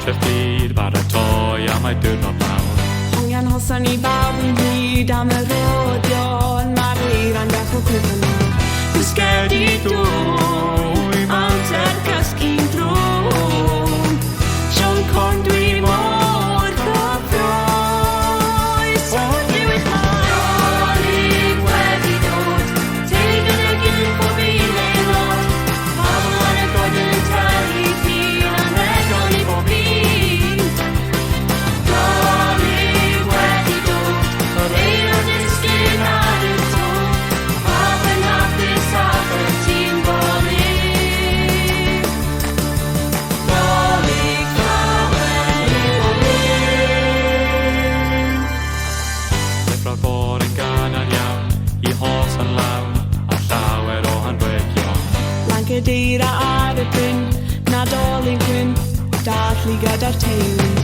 Treffyd baratoi am ei diwrnod mawr. Hongian hosan ni bawb yn hyd am y rodion. Mae'r eira'n bach o cwbl nhw. Cysgedi dwy, amser cysgu'n drwm. Sion corn dwi mor gyffroes. Diwedd mai. Dolig wedi dod, teig yn y gyn pob un aelod. Pawb yn y godyn yn talu ffyn am regol i bob un. Dolig wedi dod, yr aelod ysgyn ar y to. Pawb yn hapus ag y tîm bolig. Dolig llawen i bob un. Neffro'r bor yn ganar iawn, I hos yn lawn, a llawer o hanwegion. Blancadeira ar y bryn, nadolig gwyn, darllu gyda'r teulu.